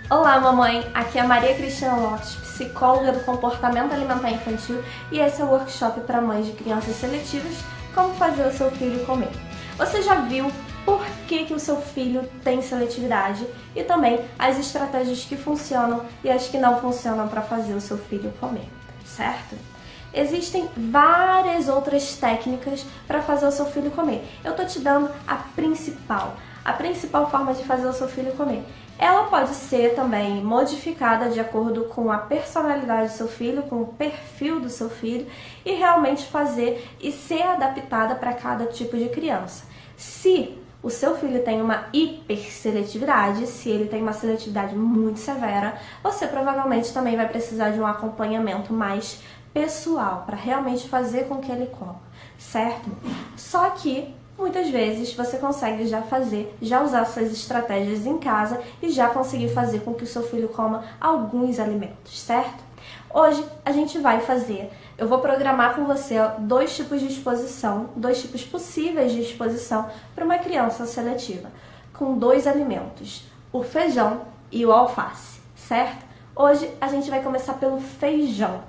Olá, mamãe! Aqui é a Maria Cristina Lopes, psicóloga do comportamento alimentar infantil, e esse é o workshop para mães de crianças seletivas, como fazer o seu filho comer. Você já viu por que o seu filho tem seletividade e também as estratégias que funcionam e as que não funcionam para fazer o seu filho comer, certo? Existem várias outras técnicas para fazer o seu filho comer. Eu tô te dando a principal forma de fazer o seu filho comer. Ela pode ser também modificada de acordo com a personalidade do seu filho, com o perfil do seu filho e realmente fazer e ser adaptada para cada tipo de criança. Se o seu filho tem uma hiperseletividade, se ele tem uma seletividade muito severa, você provavelmente também vai precisar de um acompanhamento mais pessoal para realmente fazer com que ele coma, certo? Só que muitas vezes você consegue já usar essas estratégias em casa e já conseguir fazer com que o seu filho coma alguns alimentos, certo? Hoje a gente vai eu vou programar com você dois tipos de exposição, dois tipos possíveis de exposição para uma criança seletiva, com dois alimentos, o feijão e o alface, certo? Hoje a gente vai começar pelo feijão,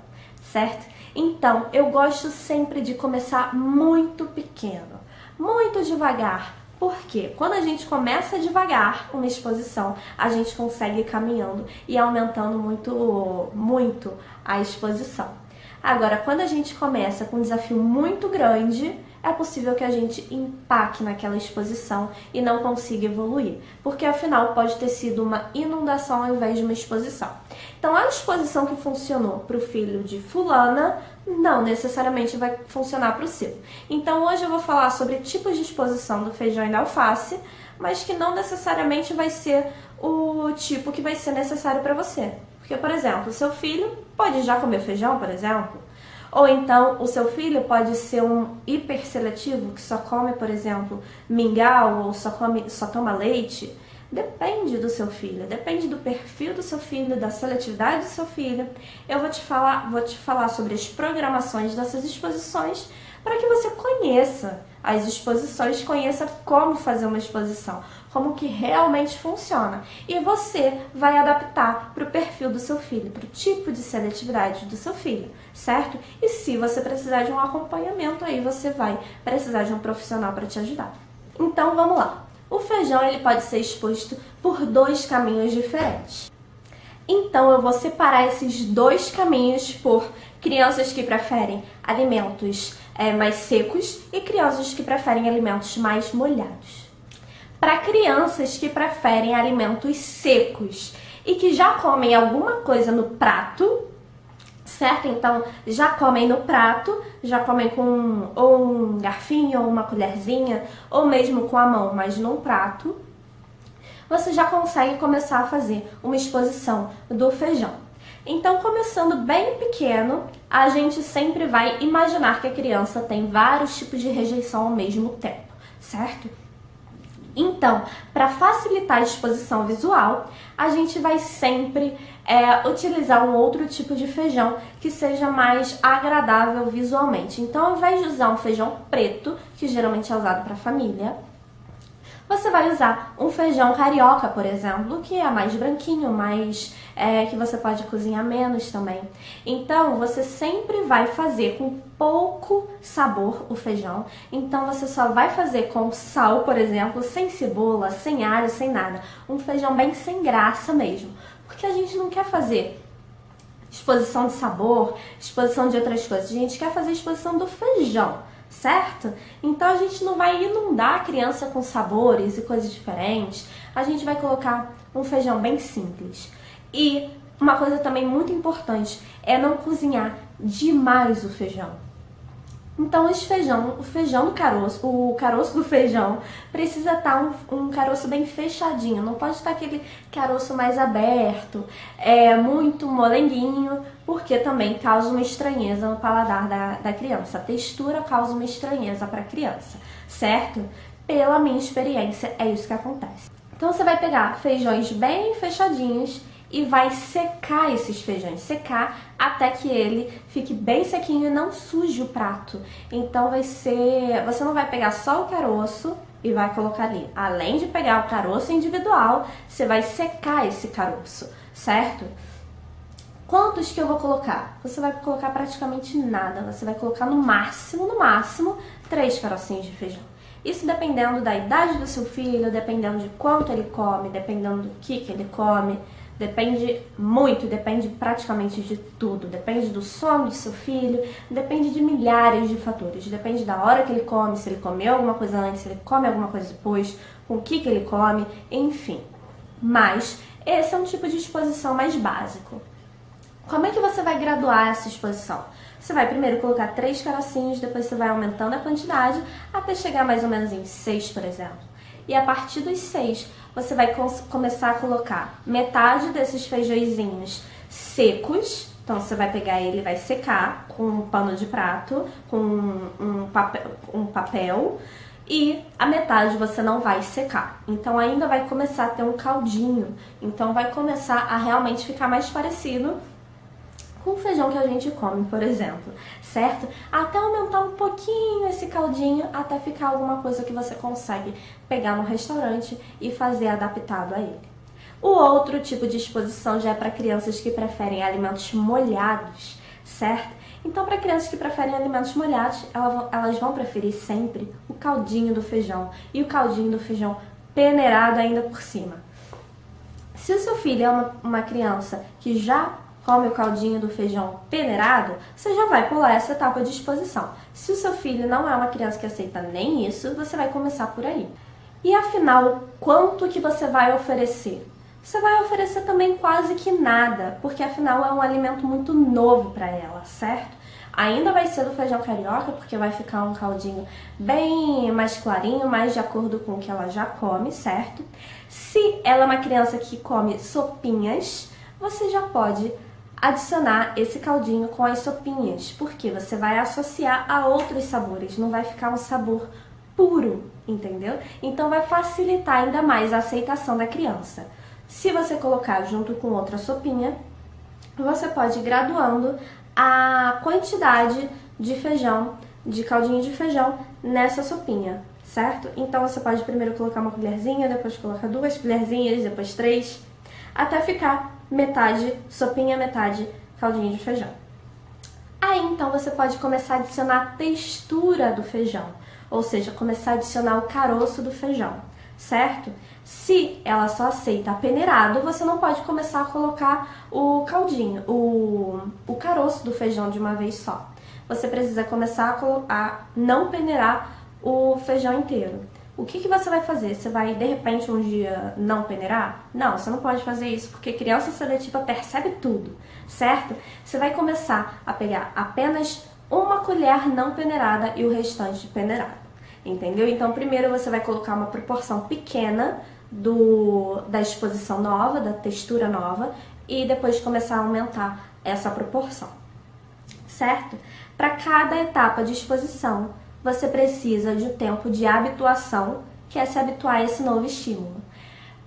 certo? Então, eu gosto sempre de começar muito pequeno, muito devagar. Por quê? Quando a gente começa devagar uma exposição, a gente consegue ir caminhando e aumentando muito a exposição. Agora, quando a gente começa com um desafio muito grande, é possível que a gente empaque naquela exposição e não consiga evoluir, porque afinal pode ter sido uma inundação ao invés de uma exposição. Então, a exposição que funcionou para o filho de fulana não necessariamente vai funcionar para o seu. Então, hoje eu vou falar sobre tipos de exposição do feijão e da alface, mas que não necessariamente vai ser o tipo que vai ser necessário para você. Porque, por exemplo, o seu filho pode já comer feijão, por exemplo, ou então o seu filho pode ser um hiperseletivo que só come, por exemplo, mingau ou só toma leite. Depende do seu filho, depende do perfil do seu filho, da seletividade do seu filho. Eu vou te falar sobre as programações dessas exposições para que você conheça as exposições, conheça como fazer uma exposição, como que realmente funciona. E você vai adaptar para o perfil do seu filho, para o tipo de seletividade do seu filho, certo? E se você precisar de um acompanhamento, aí você vai precisar de um profissional para te ajudar. Então vamos lá. O feijão ele pode ser exposto por dois caminhos diferentes. Então eu vou separar esses dois caminhos por crianças que preferem alimentos mais secos e crianças que preferem alimentos mais molhados. Para crianças que preferem alimentos secos e que já comem alguma coisa no prato, certo? Então, já comem no prato, já comem com ou um garfinho ou uma colherzinha, ou mesmo com a mão, mas num prato, você já consegue começar a fazer uma exposição do feijão. Então, começando bem pequeno, a gente sempre vai imaginar que a criança tem vários tipos de rejeição ao mesmo tempo, certo? Então, para facilitar a exposição visual, a gente vai sempre utilizar um outro tipo de feijão que seja mais agradável visualmente. Então, ao invés de usar um feijão preto, que geralmente é usado para família, você vai usar um feijão carioca, por exemplo, que é mais branquinho, que você pode cozinhar menos também. Então, você sempre vai fazer com pouco sabor o feijão. Então, você só vai fazer com sal, por exemplo, sem cebola, sem alho, sem nada. Um feijão bem sem graça mesmo. Porque a gente não quer fazer exposição de sabor, exposição de outras coisas. A gente quer fazer exposição do feijão, certo? Então a gente não vai inundar a criança com sabores e coisas diferentes. A gente vai colocar um feijão bem simples. E uma coisa também muito importante é não cozinhar demais o feijão. Então o caroço do feijão precisa estar um caroço bem fechadinho, não pode estar aquele caroço mais aberto, muito molenguinho, porque também causa uma estranheza no paladar da criança. A textura causa uma estranheza para a criança, certo? Pela minha experiência, é isso que acontece. Então você vai pegar feijões bem fechadinhos e vai secar esses feijões, secar até que ele fique bem sequinho e não suje o prato. Então você não vai pegar só o caroço e vai colocar ali. Além de pegar o caroço individual, você vai secar esse caroço, certo? Quantos que eu vou colocar? Você vai colocar praticamente nada. Você vai colocar no máximo, 3 carocinhos de feijão. Isso dependendo da idade do seu filho, dependendo de quanto ele come, dependendo do que ele come. Depende muito, depende praticamente de tudo. Depende do sono do seu filho, depende de milhares de fatores. Depende da hora que ele come, se ele comeu alguma coisa antes, se ele come alguma coisa depois, com o que ele come, enfim. Mas esse é um tipo de exposição mais básico. Como é que você vai graduar essa exposição? Você vai primeiro colocar 3 carocinhos, depois você vai aumentando a quantidade até chegar mais ou menos em 6, por exemplo. E a partir dos 6, você vai começar a colocar metade desses feijõezinhos secos. Então você vai pegar ele e vai secar com um pano de prato, com um papel. E a metade você não vai secar. Então ainda vai começar a ter um caldinho. Então vai começar a realmente ficar mais parecido com o feijão que a gente come, por exemplo, certo? Até aumentar um pouquinho esse caldinho, até ficar alguma coisa que você consegue pegar no restaurante e fazer adaptado a ele. O outro tipo de exposição já é para crianças que preferem alimentos molhados, certo? Então, para crianças que preferem alimentos molhados, elas vão preferir sempre o caldinho do feijão e o caldinho do feijão peneirado ainda por cima. Se o seu filho é uma criança que já come o caldinho do feijão peneirado, você já vai pular essa etapa de exposição. Se o seu filho não é uma criança que aceita nem isso, você vai começar por aí. E afinal, quanto que você vai oferecer? Você vai oferecer também quase que nada, porque afinal é um alimento muito novo para ela, certo? Ainda vai ser do feijão carioca, porque vai ficar um caldinho bem mais clarinho, mais de acordo com o que ela já come, certo? Se ela é uma criança que come sopinhas, você já pode adicionar esse caldinho com as sopinhas, porque você vai associar a outros sabores, não vai ficar um sabor puro, entendeu? Então vai facilitar ainda mais a aceitação da criança. Se você colocar junto com outra sopinha, você pode ir graduando a quantidade de feijão, de caldinho de feijão nessa sopinha, certo? Então você pode primeiro colocar uma colherzinha, depois colocar 2 colherzinhas, depois 3, até ficar metade sopinha, metade caldinho de feijão. Aí então você pode começar a adicionar a textura do feijão, ou seja, começar a adicionar o caroço do feijão, certo? Se ela só aceita peneirado, você não pode começar a colocar o caldinho, o caroço do feijão de uma vez só. Você precisa começar a não peneirar o feijão inteiro. O que você vai fazer? Você vai, de repente, um dia não peneirar? Não, você não pode fazer isso, porque criança seletiva percebe tudo, certo? Você vai começar a pegar apenas uma colher não peneirada e o restante peneirado, entendeu? Então, primeiro você vai colocar uma proporção pequena da exposição nova, da textura nova, e depois começar a aumentar essa proporção, certo? Para cada etapa de exposição, você precisa de um tempo de habituação, que é se habituar a esse novo estímulo.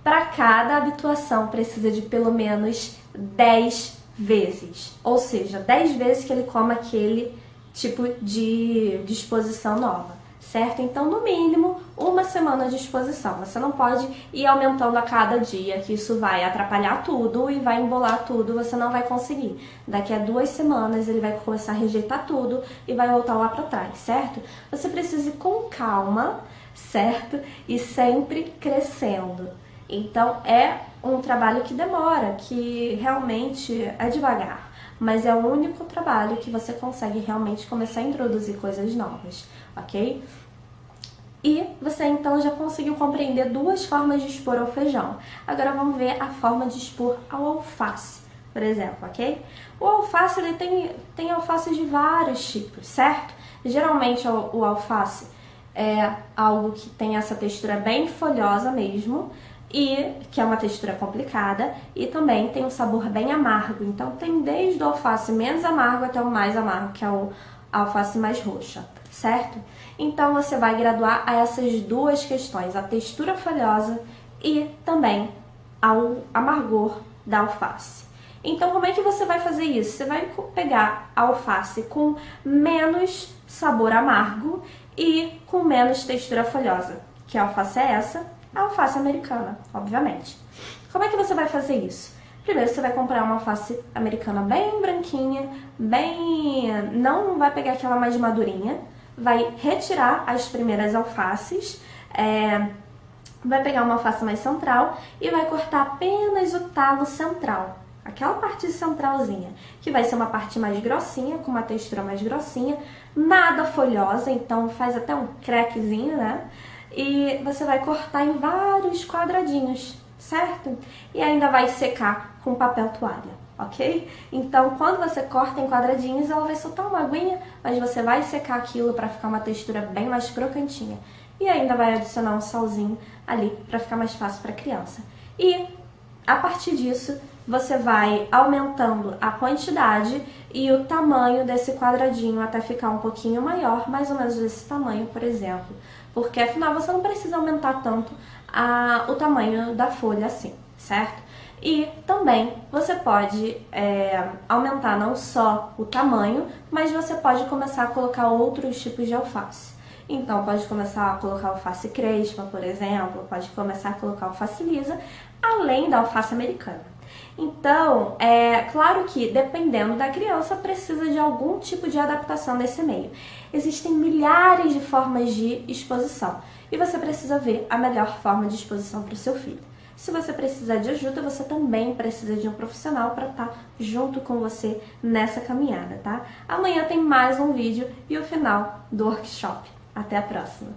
Para cada habituação, precisa de pelo menos 10 vezes. Ou seja, 10 vezes que ele coma aquele tipo de exposição nova, certo? Então, no mínimo, 1 semana de exposição. Você não pode ir aumentando a cada dia, que isso vai atrapalhar tudo e vai embolar tudo, você não vai conseguir. Daqui a 2 semanas ele vai começar a rejeitar tudo e vai voltar lá para trás, certo? Você precisa ir com calma, certo? E sempre crescendo. Então, é um trabalho que demora, que realmente é devagar, mas é o único trabalho que você consegue realmente começar a introduzir coisas novas, ok? E você então já conseguiu compreender 2 formas de expor ao feijão. Agora vamos ver a forma de expor ao alface, por exemplo, ok? O alface ele tem alface de vários tipos, certo? Geralmente o alface é algo que tem essa textura bem folhosa mesmo, e que é uma textura complicada, e também tem um sabor bem amargo. Então tem desde o alface menos amargo até o mais amargo, que é a alface mais roxa, certo? Então você vai graduar a essas 2 questões, a textura folhosa e também ao amargor da alface. Então como é que você vai fazer isso? Você vai pegar a alface com menos sabor amargo e com menos textura folhosa. Que alface é essa? A alface americana, obviamente. Como é que você vai fazer isso? Primeiro você vai comprar uma alface americana bem branquinha, não vai pegar aquela mais madurinha, vai retirar as primeiras alfaces, vai pegar uma alface mais central e vai cortar apenas o talo central, aquela parte centralzinha, que vai ser uma parte mais grossinha, com uma textura mais grossinha, nada folhosa, então faz até um crackzinho, né? E você vai cortar em vários quadradinhos, certo? E ainda vai secar com papel toalha, ok? Então, quando você corta em quadradinhos, ela vai soltar uma aguinha, mas você vai secar aquilo para ficar uma textura bem mais crocantinha. E ainda vai adicionar um salzinho ali para ficar mais fácil para a criança. E, a partir disso, você vai aumentando a quantidade e o tamanho desse quadradinho até ficar um pouquinho maior, mais ou menos desse tamanho, por exemplo. Porque, afinal, você não precisa aumentar tanto o tamanho da folha assim, certo? E também você pode aumentar não só o tamanho, mas você pode começar a colocar outros tipos de alface. Então, pode começar a colocar alface crespa, por exemplo, pode começar a colocar alface lisa, além da alface americana. Então, é claro que, dependendo da criança, precisa de algum tipo de adaptação nesse meio. Existem milhares de formas de exposição e você precisa ver a melhor forma de exposição para o seu filho. Se você precisar de ajuda, você também precisa de um profissional para estar junto com você nessa caminhada, tá? Amanhã tem mais um vídeo e o final do workshop. Até a próxima!